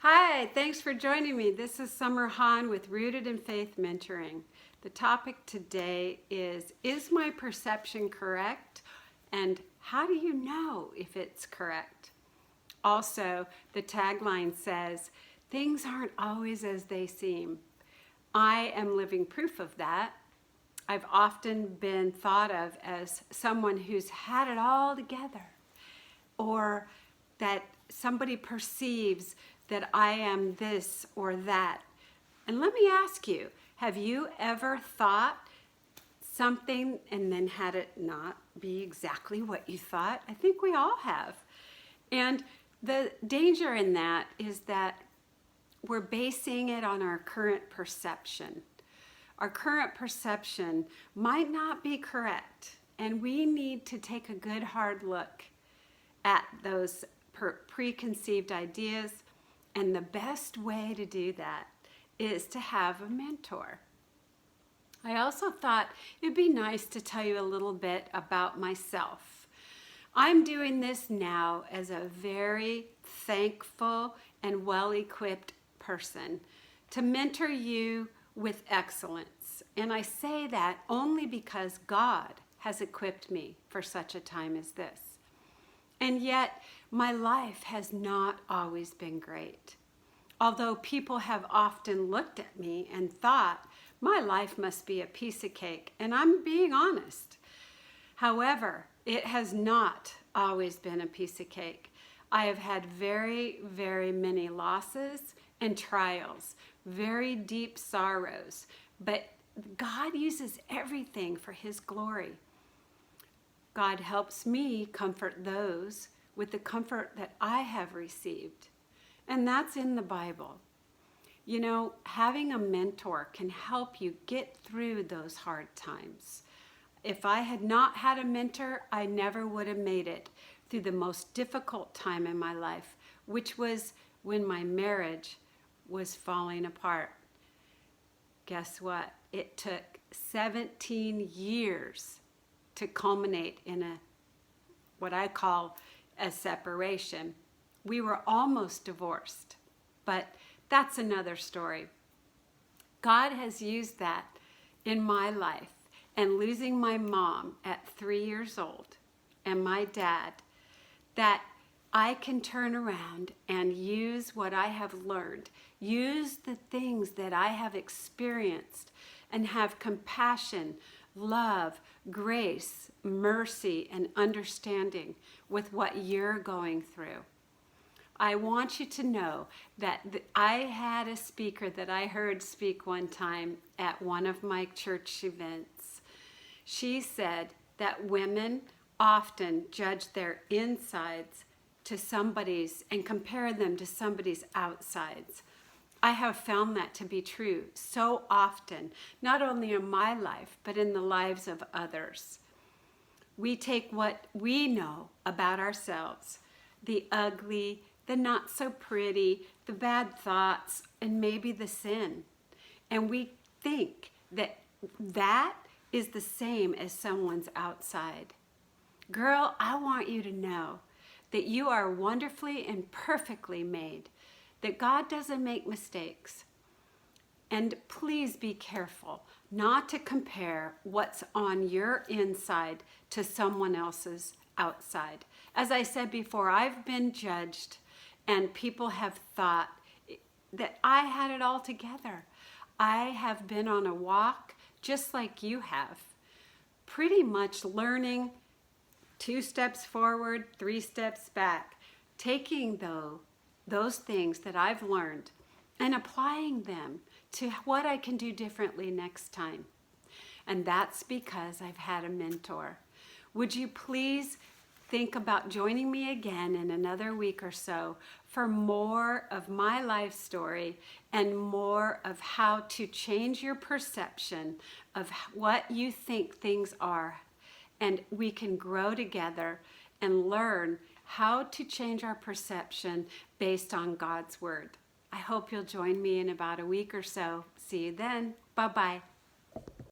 Hi, thanks for joining me. This is Summer Hahn with Rooted in Faith Mentoring. The topic today is my perception correct? And how do you know if it's correct? Also, the tagline says, things aren't always as they seem. I am living proof of that. I've often been thought of as someone who's had it all together, or that somebody perceives that I am this or that. And let me ask you, have you ever thought something and then had it not be exactly what you thought? I think we all have. And the danger in that is that we're basing it on our current perception. Our current perception might not be correct, and we need to take a good hard look at those preconceived ideas. And the best way to do that is to have a mentor. I also thought it'd be nice to tell you a little bit about myself. I'm doing this now as a very thankful and well-equipped person to mentor you with excellence. And I say that only because God has equipped me for such a time as this. And yet, my life has not always been great. Although people have often looked at me and thought, my life must be a piece of cake, and I'm being honest. However, it has not always been a piece of cake. I have had very, very many losses and trials, very deep sorrows, but God uses everything for His glory. God helps me comfort those with the comfort that I have received. And that's in the Bible. You know, having a mentor can help you get through those hard times. If I had not had a mentor, I never would have made it through the most difficult time in my life, which was when my marriage was falling apart. Guess what? It took 17 years to culminate in what I call a separation. We were almost divorced, but that's another story. God has used that in my life, and losing my mom at 3 years old and my dad, that I can turn around and use what I have learned, use the things that I have experienced, and have compassion, love, grace, mercy, and understanding with what you're going through. I want you to know that I had a speaker that I heard speak one time at one of my church events. She said that women often judge their insides to somebody's and compare them to somebody's outsides. I have found that to be true so often, not only in my life, but in the lives of others. We take what we know about ourselves, the ugly, the not so pretty, the bad thoughts, and maybe the sin, and we think that that is the same as someone's outside. Girl, I want you to know that you are wonderfully and perfectly made, that God doesn't make mistakes. And please be careful not to compare what's on your inside to someone else's outside. As I said before, I've been judged, and people have thought that I had it all together. I have been on a walk just like you have, pretty much learning 2 steps forward, 3 steps back, taking those things that I've learned and applying them to what I can do differently next time. And that's because I've had a mentor. Would you please think about joining me again in another week or so for more of my life story and more of how to change your perception of what you think things are. And we can grow together and learn how to change our perception based on God's Word. I hope you'll join me in about a week or so. See you then. Bye-bye.